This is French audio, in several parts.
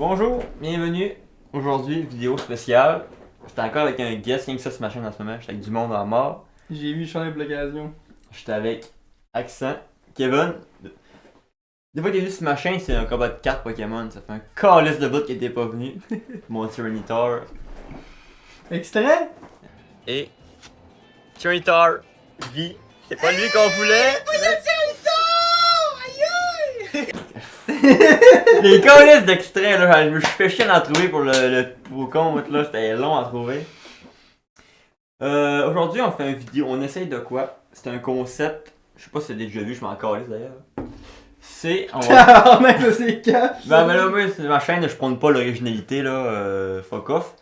Bonjour, bienvenue. Aujourd'hui, vidéo spéciale. J'étais encore avec un guest, rien que ça ce machin en ce moment. J'étais avec du monde en mort. J'ai vu changer de l'occasion. J'étais avec Accent, Kevin. Des fois que t'as vu ce machin, c'est un combat de cartes Pokémon. Ça fait un calice de bout qui était pas venu. Mon Tyranitar. Extrait? Et Tyranitar vit. C'est pas lui qu'on voulait. Les calices d'extraits là, je me suis fait chier d'en trouver pour le compte là, c'était long à trouver. Aujourd'hui on fait une vidéo, on essaye de quoi? C'est un concept, je sais pas si c'est déjà vu, je m'en calisse d'ailleurs. C'est, on va... Ah mec, ça c'est cash! Ben là, moi, c'est ma chaîne, je prône pas l'originalité là, fuck off.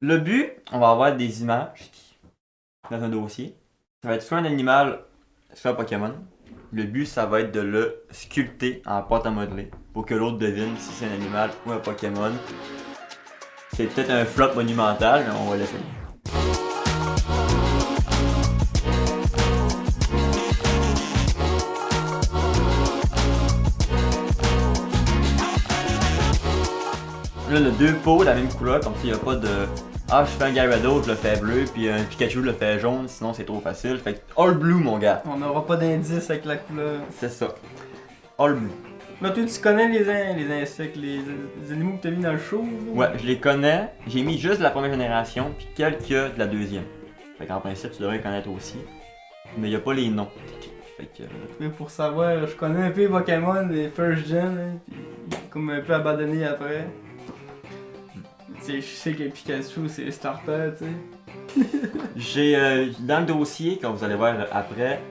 Le but, on va avoir des images dans un dossier. Ça va être soit un animal, soit un Pokémon. Le but, ça va être de le sculpter en pâte à modeler pour que l'autre devine si c'est un animal ou un Pokémon. C'est peut-être un flop monumental, mais on va l'essayer. Là, le deux pots de la même couleur, comme s'il n'y a pas de... Ah, je fais un Gyarados, je le fais bleu, puis un Pikachu, je le fais jaune, sinon c'est trop facile. Fait que all blue, mon gars. On n'aura pas d'indice avec la couleur. C'est ça. All blue. Là, toi, tu connais les insectes, les animaux que t'as mis dans le show? Là? Ouais, je les connais. J'ai mis juste de la première génération, puis quelques de la deuxième. Fait qu'en principe, tu devrais les connaître aussi. Mais il a pas les noms. Fait que... Mais pour savoir, je connais un peu les Pokémon, les first gen, là, puis comme un peu abandonné après. Tu sais, je sais que Pikachu, c'est le starter, tu sais. J'ai dans le dossier, comme vous allez voir après,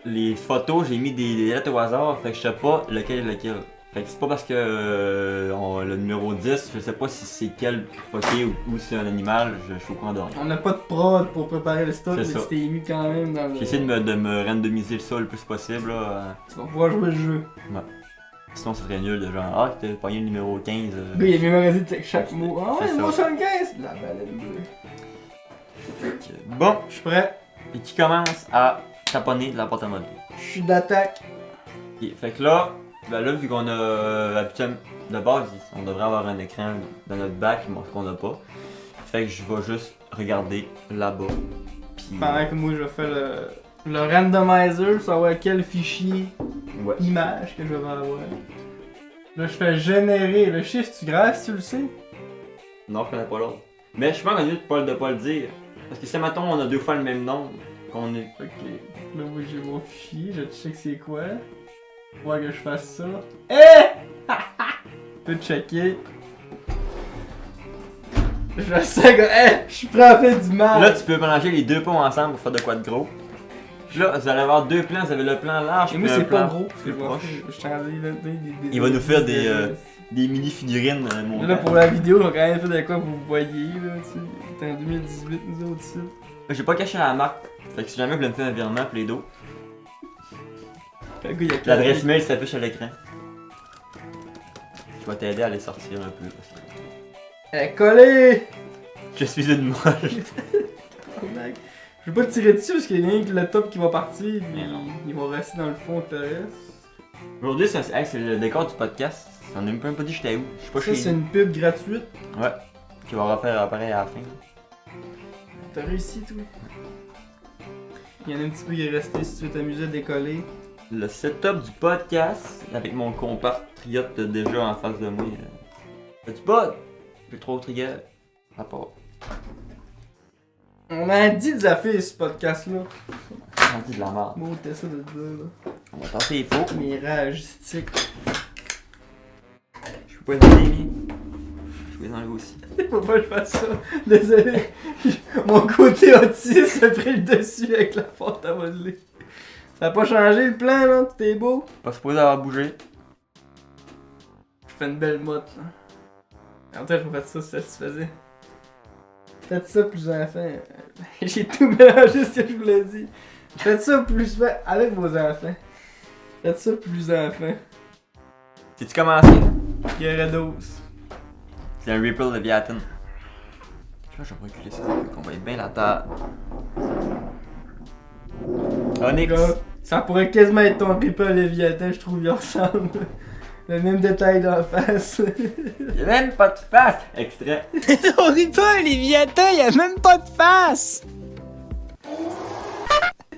les photos, j'ai mis des lettres au hasard, fait que je sais pas lequel est lequel. Fait que c'est pas parce que le numéro 10, je sais pas si c'est quel Poké ou si c'est un animal, je suis au courant de rien. On n'a pas de prod pour préparer le stock, mais C'est ça. tu t'es mis quand même dans le... J'essaie de me randomiser ça le plus possible là. Tu vas pouvoir jouer le jeu. Sinon ça serait nul de genre, ah t'as pogné le numéro 15. Le gars, il a mémorisé chaque mot. Ah C'est ouais, ça. moi 75! La baleine bleue. Fait que, bon, Je suis prêt. et qui commence à taponner de la pâte à modeler. Je suis d'attaque. Ok, fait que là, ben là vu qu'on a habituellement de base, on devrait avoir un écran dans notre bac, mais ce qu'on a pas. Fait que je vais juste regarder là-bas. Puis Pendant que moi je fais le randomizer, savoir quel fichier ouais. image que je vais avoir. Là je fais générer le chiffre, tu grave si tu le sais. Non, je connais pas l'autre. Mais je suis pas connu de pas le dire. Parce que si mettons on a deux fois le même nombre, qu'on est. Ok. Là moi j'ai mon fichier, je check c'est quoi. Faut que je fasse ça. Eh! Tout checker. Je sais que. Je suis prêt à faire du mal. Là tu peux mélanger les deux pots ensemble pour faire de quoi de gros. Puis là, vous allez avoir deux plans, vous avez le plan large. Et moi puis un c'est pas plan gros parce que plus je vais proche. faire- je suis en train de donner des. Il va nous faire des mini figurines mon Là pour la vidéo, on va quand même faire de quoi vous voyez là, tu sais. C'est en 2018 nous autres ici. J'ai pas caché la marque. Fait que si jamais vous voulez me faire un virement pour les dos, Le gars, il a l'adresse mail s'affiche à l'écran. Je vais t'aider à les sortir un peu. Parce que Eh, collé! je suis une molle. Je vais pas te tirer dessus parce qu'il y a rien que le top qui va partir, mais Mais non. ils vont rester dans le fond de le reste. Aujourd'hui, c'est le décor du podcast. On a même pas dit j'étais où. Je suis pas Ça, chez c'est nous. une pub gratuite. Ouais. Qui va refaire pareil à la fin. T'as réussi, toi? Il y en a un petit peu qui est resté si tu veux t'amuser à décoller. Le setup du podcast avec mon compatriote déjà en face de moi. Petit bot! J'ai trop trigger. À part. On a dit des affaires ce podcast-là. On dit de la merde. Bon, t'es ça de dire, là. On va tenter les pots. Mirage stick. Je peux pas les enlever, mais. Je peux les enlever aussi. Faut pas que je fasse ça. Désolé. Mon côté autiste a pris le dessus avec la porte à modeler. Ça a pas changé le plan, là? Tout est beau? Pas supposé avoir bougé. Je fais une belle motte, là. En fait, je vais faire ça satisfaisait. Faites ça plus enfants. J'ai tout mélangé ce que je vous l'ai dit. Faites ça plus avec vos enfants. Faites ça plus enfants. C'est-tu commencé? Gyarados. C'est un Ripple de Viatin. Je vais reculer ça, qu'on va être bien la table. Onyx. Gars, ça pourrait quasiment être ton Ripple Léviathan, je trouve, ils ressemblent. Le même détail dans la face. Y'a même pas de face! Extrait. On rit pas, Léviathan, y a même pas de face!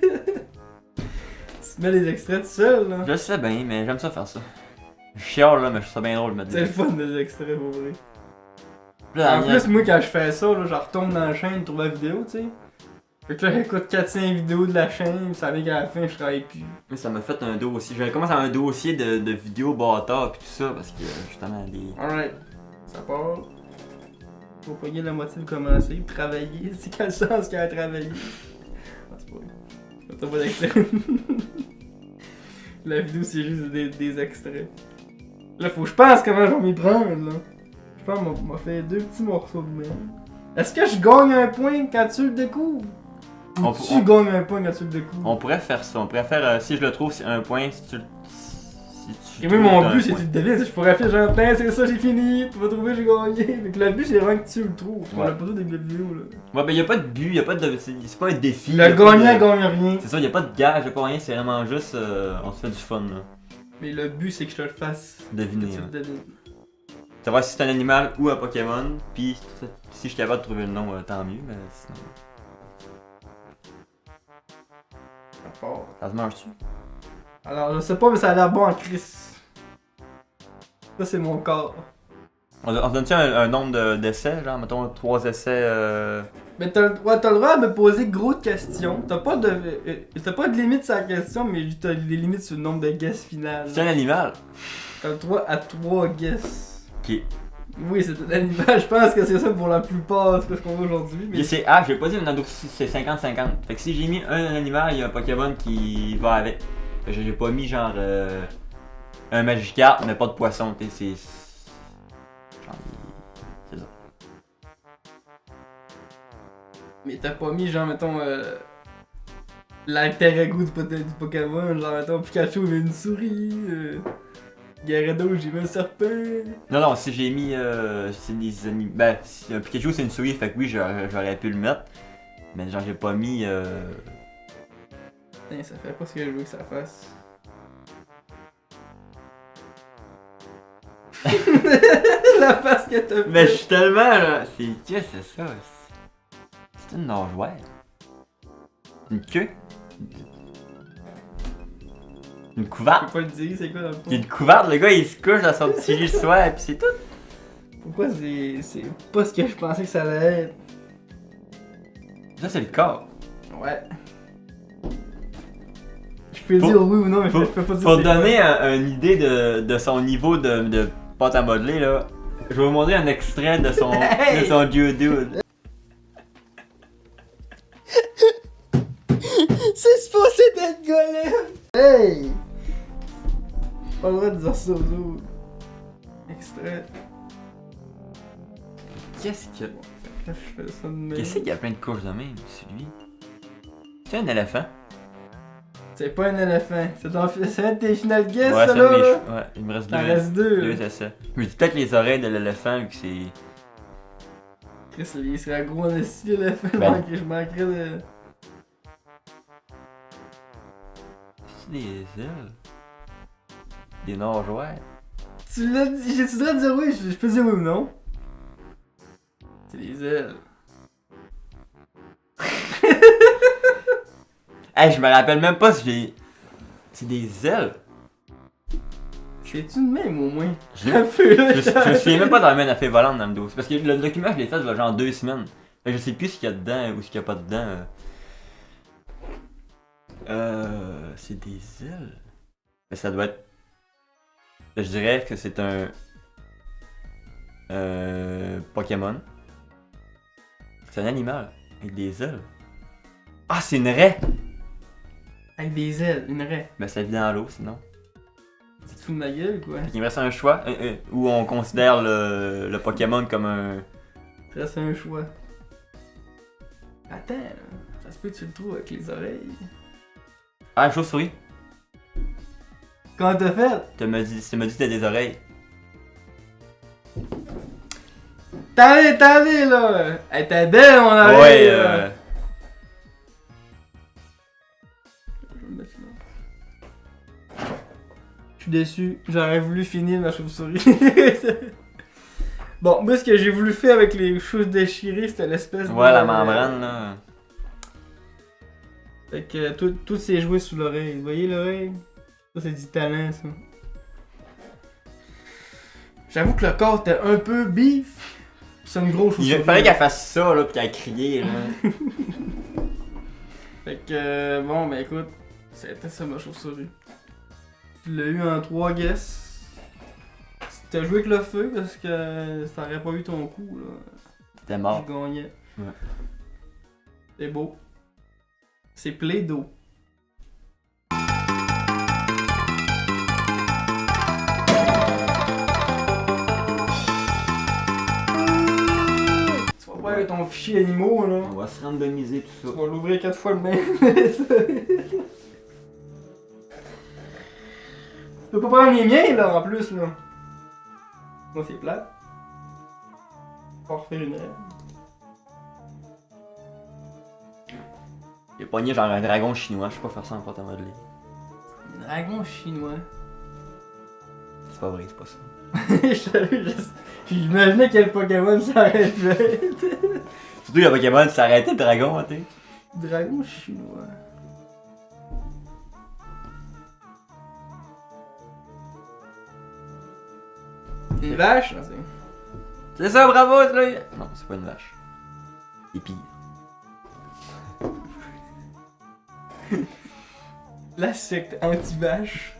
Tu mets les extraits tout seul, là. Je sais bien, mais j'aime ça faire ça. Je chiale là, mais je trouve ça bien drôle de mettre C'est le des. fun des extraits, pour vrai. Là, En plus, moi, quand je fais ça, là, je retombe dans la chaîne pour la vidéo, tu sais. Fait que là, j'écoute 400 vidéos de la chaîne, pis ça arrive qu'à la fin, je travaille plus. mais ça m'a fait un dossier. J'avais commencé à un dossier de vidéos bâtards pis tout ça parce que justement des. Alright, ça part. Faut pas la moitié de commencer, travailler. C'est quel sens qu'il y a à travailler? Ah, c'est pas vrai. T'as pas d'extrait. La vidéo, c'est juste des extraits. Là, faut que je pense comment je vais m'y prendre, là. Je pense qu'on m'a fait 2 petits morceaux de merde. Est-ce que je gagne un point quand tu le découvres? Ou tu gagnes un point quand tu le découvres? On pourrait faire ça. On pourrait faire si je le trouve, c'est un point. Si tu le. Si tu Et moi, mon but, c'est point. que tu le devines. Je pourrais faire genre, tiens, c'est ça, j'ai fini. Tu vas trouver, j'ai gagné. Donc, le but, c'est vraiment que tu le trouves. On Ouais. a pas tout des vidéos, là. Ouais, ben y'a pas de but, y'a pas de. C'est pas un défi. Le y a pas gagnant de- gagne rien. C'est ça, y'a pas de gage, y'a pas rien, c'est vraiment juste. On se fait du fun là. Mais le but, c'est que je te le fasse. Que Deviner. tu Ouais. le devines. Savoir si c'est un animal ou un Pokémon, puis si je suis capable de trouver le nom, tant mieux, mais sinon. Ça part. Ça se mange-tu? Alors, je sais pas, mais ça a l'air bon en Chris. Ça, c'est mon corps. On se donne-tu un nombre d'essais, genre, mettons 3 essais Mais t'as le droit de me poser gros de questions. T'as pas de limite sur la question, mais t'as des limites sur le nombre de guesses finales. C'est un animal? T'as le droit à 3 guesses. Ok. Oui, c'est un animal. Je pense que c'est ça pour la plupart de ce qu'on voit aujourd'hui. Mais Et c'est ah, j'ai pas dit, mais c'est 50-50. Fait que si j'ai mis un animal, il y a un Pokémon qui va avec. Fait que j'ai pas mis genre un Magikarp, mais pas de poisson, tu sais, c'est. Genre, c'est ça. Mais t'as pas mis, genre, mettons, l'alter ego du Pokémon. Genre, mettons, Pikachu, il met une souris. Gyarados, j'ai mis un serpent. Non, si j'ai mis. C'est des animaux. Ben, si un Pikachu c'est une souris, fait que oui, j'aurais pu le mettre. Mais genre, j'ai pas mis. Putain, ça fait pas ce que je veux que ça fasse. La face que t'as fait. Mais je suis tellement là. Qu'est-ce que c'est ça? C'est une nageoire. Une queue? Une Je couverte? peux pas le dire, c'est quoi dans le fond? Il y a une couverte, le gars il se couche dans son petit lit le soir et puis c'est tout. Pourquoi c'est pas ce que je pensais que ça allait être? Ça c'est le corps. Ouais. Je peux Faut- dire oui ou non, mais je Pour, peux pas dire pour c'est donner une idée de son niveau de pâte à modeler là, je vais vous montrer un extrait de son, Hey! de son Geodude. C'est supposé d'être golem! quoi. Hey! Pas le droit de dire ça aux autres. Extrait. Qu'est-ce qu'il y a? Quand je fais ça de même. Qu'est-ce qu'il y a plein de couches de même, celui? C'est un éléphant? C'est pas un éléphant. C'est un de tes final guess, Ouais, ça c'est un de là? mes là? Ouais, il me reste T'en deux. reste deux. Deux, c'est ça. Je me dis peut-être les oreilles de l'éléphant vu que c'est. Chris, il serait gros en esti l'éléphant. Ben. Je manquerais de. C'est des ailes. Des nageoires. Tu l'as dit, j'ai-tu le droit de dire oui? Je peux dire oui ou non? C'est des ailes. Hey, je me rappelle même pas si j'ai. C'est des ailes. C'est-tu de même au moins? Je l'ai- Un peu là, Je me souviens même pas d'avoir mis un effet volant dans le dos. Parce que le document, je l'ai fait il y a genre 2 semaines. Fait que je sais plus ce qu'il y a dedans ou ce qu'il y a pas dedans. C'est des ailes. Mais ça doit être. Je dirais que c'est un. Pokémon. C'est un animal avec des ailes. Ah, c'est une raie! Avec des ailes, une raie. Ben, ça vit dans l'eau sinon. Tu te fous de ma gueule quoi? Fait qu'il me reste un choix où on considère le Pokémon comme un. Il te reste un choix. Attends, là. Ça se peut que tu le trouves avec les oreilles. Ah, une chauve-souris! Comment t'as fait? Tu m'as dit que t'as des oreilles. T'en allé là! Elle était belle mon oreille! Ouais, là. Je vais le mettre là. Je suis déçu. J'aurais voulu finir ma chauve-souris. Bon, moi, ce que j'ai voulu faire avec les choses déchirées, c'était l'espèce de... Ouais, la membrane, là. Fait que tout s'est joué sous l'oreille. Vous voyez l'oreille? Ça, c'est du talent, ça. J'avoue que le corps était un peu bif. C'est une grosse chose. Il fallait qu'elle fasse ça, là, pis qu'elle criait, là. Fait que, bon, ben écoute, c'était ça ma chauve-souris. Tu l'as eu en 3 guesses. T'as joué avec le feu parce que ça aurait pas eu ton coup, là. T'es mort. Je gagnais. Ouais. C'est beau. C'est Play-Doh. Tu vas voir avec ton fichier animaux, là. On va se randomiser tout Tu ça. vas l'ouvrir 4 fois le même. Tu peux pas prendre les miens, là, en plus, là. Moi, c'est plate. On va refaire une règle. J'ai pogné genre un dragon chinois, je sais pas faire ça en pâte à modeler. Dragon chinois. C'est pas vrai, c'est pas ça. J'imaginais quel Pokémon ça aurait pu être. Surtout il y a Pokémon qui s'arrêtait de dragon, hein, t'sais. Dragon chinois. Une vache? Non, C'est ça, bravo, là! Non, c'est pas une vache. C'est pire. la secte anti-vache.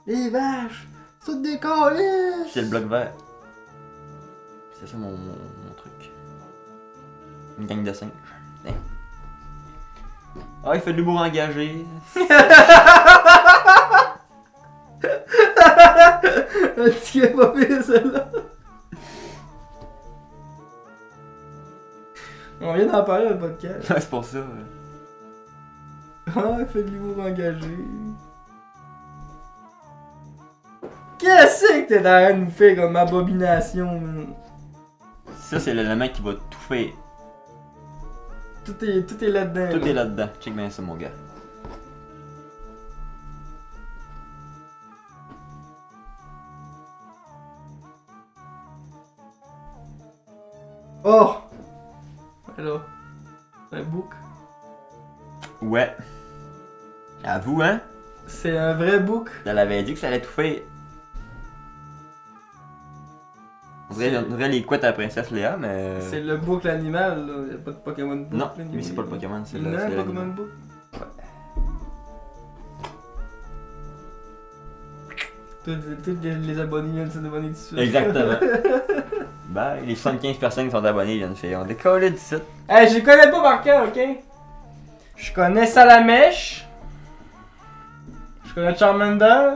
Les vaches! C'est tout des câlisses! C'est le bloc vert. C'est ça mon truc. Une gang de singes. Hein. Ah, il fait de l'humour engagé. Un petit est pas pire, celle-là. On vient d'en parler dans le podcast. C'est pour ça. Ah, il fait de l'humour engagé. Qu'est-ce que t'es en train de nous faire comme abomination, man? Ça, c'est l'élément qui va tout faire. Tout est là-dedans. Tout est là-dedans. Check bien ça, mon gars. Oh! Alors, un bouc. Ouais. Avoue, hein? C'est un vrai bouc. Elle avait dit que ça allait tout faire. On dirait les couettes à la princesse Léa, mais. C'est le bouc l'animal, là. Y'a pas de Pokémon bouc. Non, là, lui c'est pas le Pokémon, c'est Non, le. c'est Pokémon l'animal. bouc. Tous les abonnés viennent se abonner dessus. Exactement. Bye, les 75 personnes qui sont abonnées viennent faire. On décolle du site. Hey, je connais pas par cœur, ok? Je connais Salamèche. Je connais Charmander.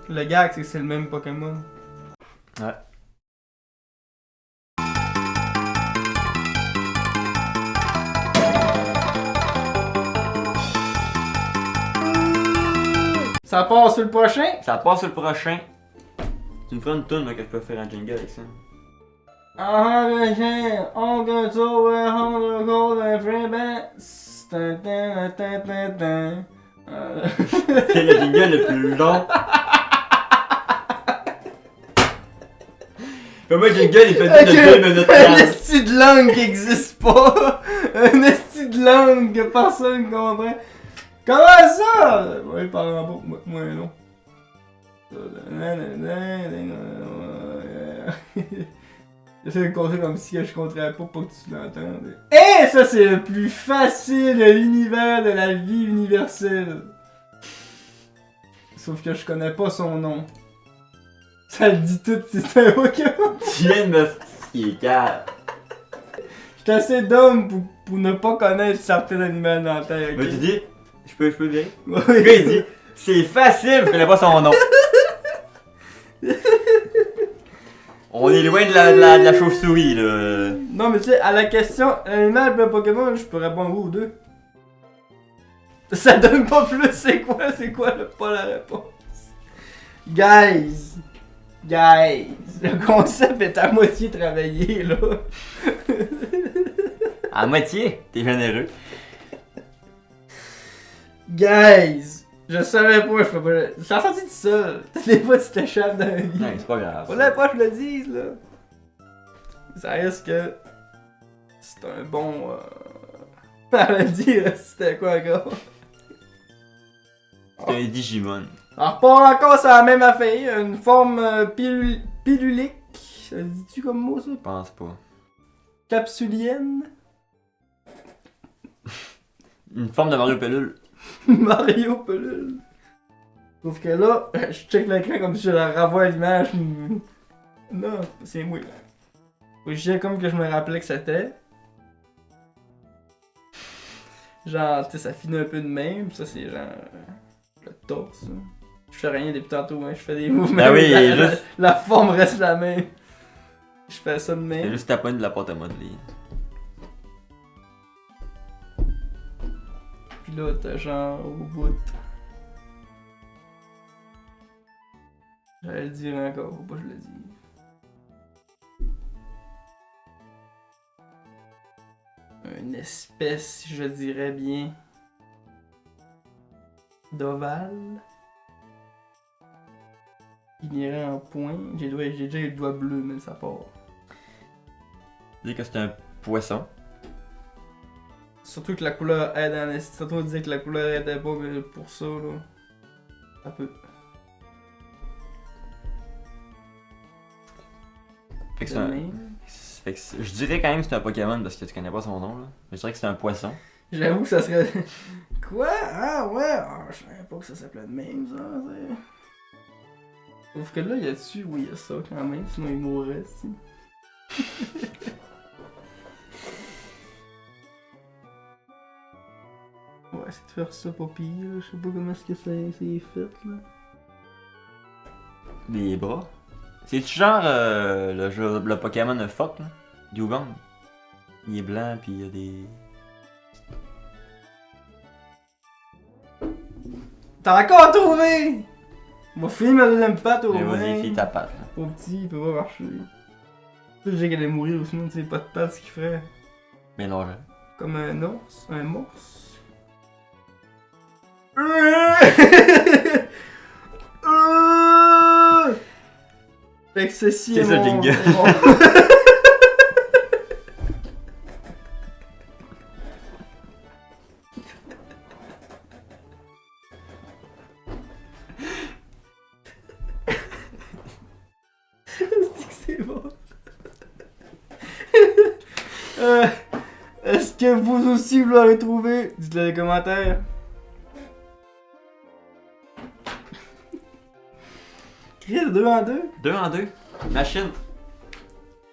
Le gag, c'est que c'est le même Pokémon. Ouais. Ça part sur le prochain? Ça passe sur le prochain. Tu me feras une toune là, que je peux faire un jingle avec ça. Ah, le chien, on go to where on the golden free C'est le jingle le plus long. Comme moi, jingle, il fait plus de 2 minutes Un 30. esti de langue qui existe pas! Un esti de langue que personne comprend! Comment ça? Ouais, il parle en bas, moi non. J'essaie de compter comme si je compterais pas pour que tu l'entendes. Et ça, c'est le plus facile de l'univers de la vie universelle. Sauf que je connais pas son nom. Ça le dit tout, c'est un Pokémon. Tu viens de me skier, car. J'étais assez dumb pour ne pas connaître certains animaux dans la terre. Mais tu dis, je peux bien. Oui. Le gars, il dit, c'est facile, je connais pas son nom. On est loin de la chauve-souris, là. Non, mais tu sais, à la question animal plus Pokémon, je peux répondre oui ou deux. Ça donne pas plus, c'est quoi pas la réponse? Guys, le concept est à moitié travaillé, là. À moitié, t'es généreux. Guys, Je savais pas, je peux pas. J'ai entendu tout ça. Des fois, tu t'échappes dans la vie. Ouais, c'est pas grave. Faudrait pas que je le dise, là. Ça reste que. C'est un bon. Elle a dit, c'était quoi encore? C'est un Digimon. On repart encore sur la même affaire. Une forme pilulique. Ça se dit-tu comme mot, ça? Je pense pas. Capsulienne. Une forme de Mario Pelule. Mario Pelule. Sauf que là, je check l'écran comme si je la renvoie à l'image. Non, c'est moi. Faut que je dise comme que je me rappelais que c'était. Genre, tu sais, ça finit un peu de même. Ça, c'est genre. Le torse. Hein. Je fais rien depuis tantôt, hein. Je fais des mouvements. Ah oui, la, la forme reste la même. Je fais ça de C'est même. juste ta pointe de la pâte à modeler. Puis là, t'as genre au bout. J'allais le dire encore, faut pas que je le dise. Une espèce, je dirais bien, d'ovale. Il irait en point. J'ai déjà le doigt bleu, mais ça part. Dire que c'est un poisson. Surtout que la couleur aide en esti. Tantôt on disait que la couleur aidait pas, mais pour ça, là. Ça peut. Fait que c'est un... Fait que je dirais quand même que c'est un Pokémon parce que tu connais pas son nom là. Mais je dirais que c'est un poisson. J'avoue que ça serait. Quoi? Ah ouais? Ah, je savais pas que ça s'appelait de même, ça. Sauf que là, y a dessus, oui, y a ça quand même, sinon il mourrait, si. Ouais, c'est de faire ça pas pire, là. Je sais pas comment est-ce que c'est fait, là. Des bras. C'est-tu genre le Pokémon de Fuck là? Dugong. Il est blanc pis il y a des. T'as encore trouvé! On va finir ma deuxième patte au Mais moins. vas-y, fais ta patte là. Au petit, il peut pas marcher. Je sais qu'elle allait mourir ou sinon, tu sais, pas de patte, ce qu'il ferait. Mélange. Comme un ours, un morse. Fait que ceci C'est est ça, mon... jingle. C'est bon. Est-ce que vous aussi vous l'aurez trouvé? Dites-le dans les commentaires. Chris, 2 en 2? 2 en 2. Machine.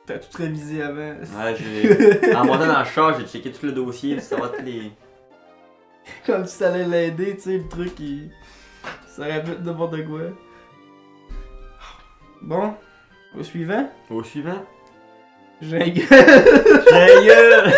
T'as tout révisé avant. Ouais, j'ai. En montant dans le char, j'ai checké tout le dossier, ça va tous les. Comme si ça allait l'aider, tu sais, le truc, il... ça aurait pu être n'importe quoi. Bon, au suivant. Au suivant. J'ai un gueule. Ta gueule!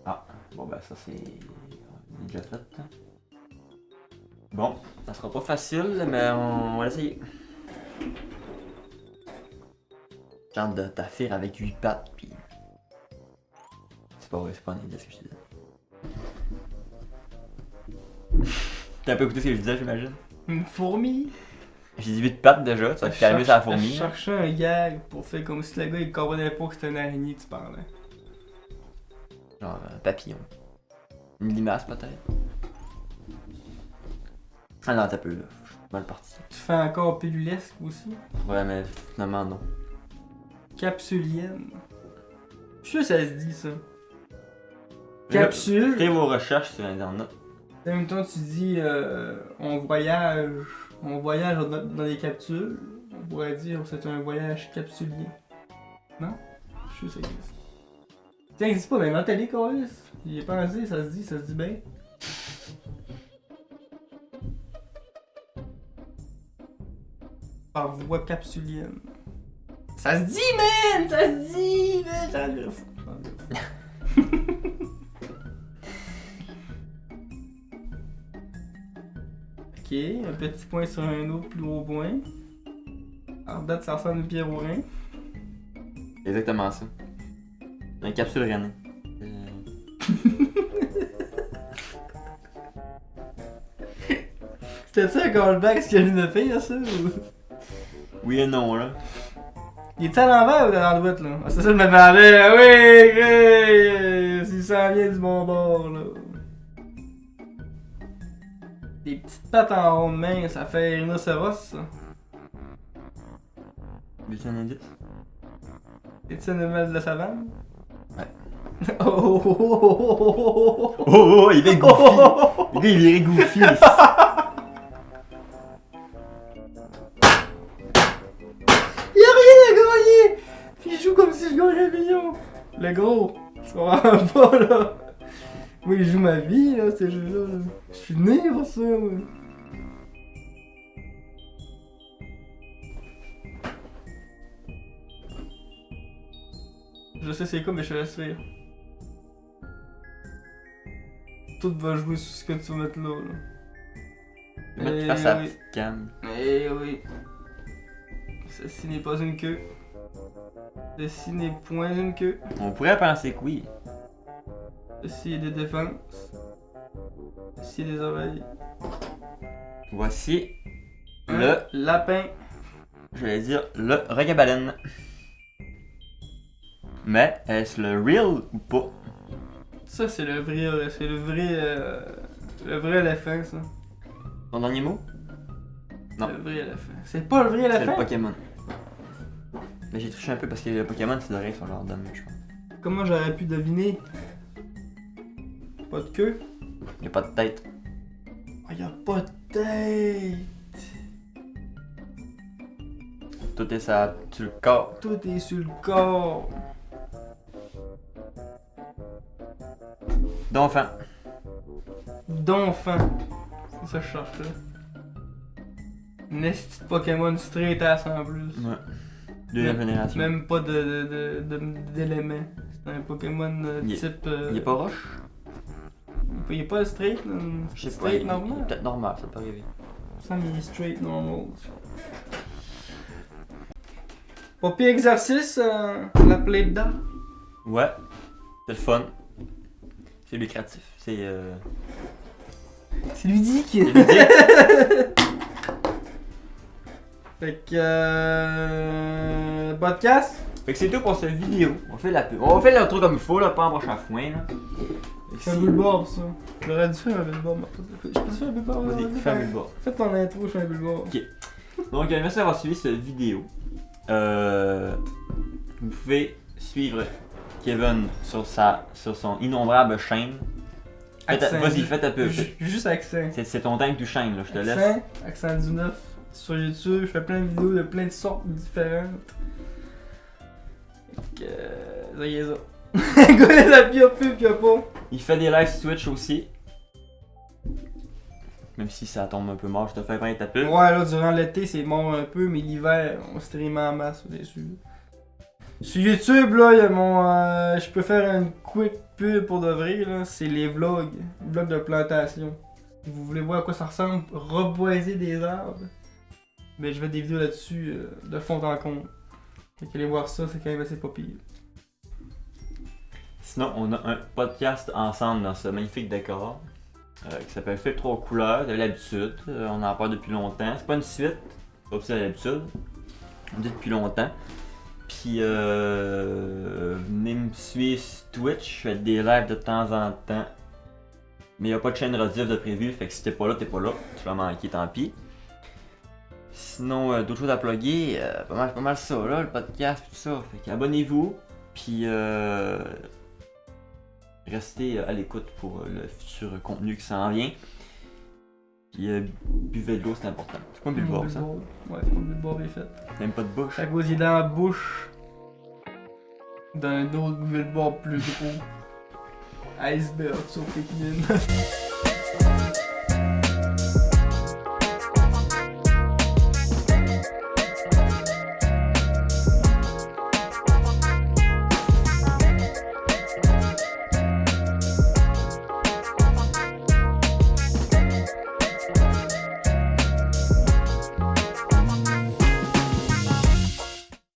Ah, bon ben ça c'est déjà fait. Bon, ça sera pas facile, mais on va l'essayer. Tente de t'affaire avec 8 pattes, pis... C'est pas vrai, c'est pas un indice que je te dis. T'as un peu écouté ce que je disais, j'imagine? Une fourmi. J'ai dit 8 pattes déjà, ça va te calmer sur la Je fourmi. cherchais un gag pour faire comme si le gars il comprenait pas que c'était une araignée que tu parlais. Genre un papillon. Une limace peut-être. Ah non, t'as peu là. Je suis mal parti. Tu fais encore pilulesque aussi. Ouais, mais finalement non. Capsulienne. Je suis sûr que ça se dit ça. Capsule. Faites vos recherches sur internet. En même temps, tu dis on voyage dans des capsules. On pourrait dire que c'est un voyage capsulien. Non? Je suis sûr que ça existe. Ça existe pas, mais mentally, Carlis. J'y ai pensé, ça se dit bien. Par voie capsulienne. Ça se dit, man! Ça se dit, man! J'en ai fou. Ok, un petit point sur un autre plus gros point. En date, ça ressemble à une pierre au rein. C'est exactement ça. Une capsule René. C'était ça un callback, ce que je viens de faire, ça? Ou... Oui et non, là. Il est-tu à l'envers ou dans la droite, là? Ah, c'est ça que je me demandais. Ah oui, si ça vient du bon bord, là. Des petites pattes en rond de main, ça fait rhinocéros, ça. Veux-tu un indice? Es-tu un animal de la savane? Ouais. Oh, oh, oh, oh, oh, oh, Oh, il est goofy! Le gars, il est goofy! Y'a rien à gagner! Puis il joue comme si je gagnais un million! Le gros, tu comprends pas, là! Moi, il joue ma vie, là, ce jeu-là. Là. Je suis né pour ça, moi. Je sais c'est quoi, mais je te laisse rire. Tout va jouer sur ce que tu vas mettre là. Tu vas mettre face à la oui. petite cam. Eh oui. Ceci n'est pas une queue. Ceci n'est point une queue. On pourrait penser que oui. Ceci est des défenses. Ceci est des oreilles. Voici Un le, lapin. j'allais dire, le requin baleine. Mais est-ce le real ou pas? Ça c'est le vrai éléphant ça. Ton dernier mot? Non. Le vrai éléphant. C'est pas le vrai C'est le éléphant? Pokémon. Mais j'ai triché un peu parce que le Pokémon, c'est l'oreille sur leur dame, je pense. Comment j'aurais pu deviner? Pas de queue? Il a pas de tête. Oh, y'a pas de tête! Tout est ça sur le corps. Tout est sur le corps. D'enfant. D'enfant. C'est ça que je cherche là. Une esti de Pokémon straight ass en plus. Ouais. Deuxième génération. Même pas d'éléments. C'est un Pokémon Il est- type. Il est pas roche? Il est pas straight, Je sais pas. straight Il est normal. peut-être normal, ça peut arriver. Ça il est straight normal. Pas pire exercice, la play dedans. Ouais. C'est le fun. C'est lucratif. C'est C'est ludique. c'est ludique. Fait que podcast. Fait que c'est tout pour cette vidéo. On fait l'intro comme il faut, là, pas en broche à foin, là. C'est un billboard ça. J'aurais dû faire un billboard. Je peux faire un billboard. Vas-y, fais un billboard. Fais ton intro, je fais un billboard. Donc, merci d'avoir suivi cette vidéo. Vous pouvez suivre Kevin sur son innombrable chaîne. Vas-y, fais ta pub. Juste accent. C'est ton temps que tu chaînes, là, je te laisse. Accent 19 sur YouTube. Je fais plein de vidéos de plein de sortes différentes. Fait que. Ça y est ça. Gars, la pire pub qu'il y a pas. Il fait des lives sur Twitch aussi. Même si ça tombe un peu mort, je te fais prendre ta pub. Ouais, là, durant l'été, c'est mort un peu, mais l'hiver, on stream en masse dessus. Sur YouTube, là, il y a mon. Je peux faire une quick pub pour de vrai, là. C'est les vlogs. Vlogs de plantation. Si vous voulez voir à quoi ça ressemble, reboiser des arbres. Mais je fais des vidéos là-dessus de fond en comble. Fait qu'allez voir ça, c'est quand même assez pas pire. Sinon, on a un podcast ensemble dans ce magnifique décor qui s'appelle Fait 3 couleurs. Vous avez l'habitude, on en parle depuis longtemps. C'est pas une suite, c'est pas l'habitude. On le dit depuis longtemps. Puis venez me suivre sur Twitch, je fais des lives de temps en temps. Mais il n'y a pas de chaîne rediff de prévu, fait que si t'es pas là, tu vas manquer, tant pis. Sinon, d'autres choses à plugger, pas mal ça là, le podcast tout ça. Fait qu'abonnez-vous, puis restez à l'écoute pour le futur contenu qui s'en vient. Puis buvez de l'eau, c'est important. C'est pas un billboard ça. Ouais, c'est pas un billboard bien fait. Même pas de bouche. Chaque fois, il est dans la bouche d'un autre billboard plus gros. Iceberg sur Pikmin.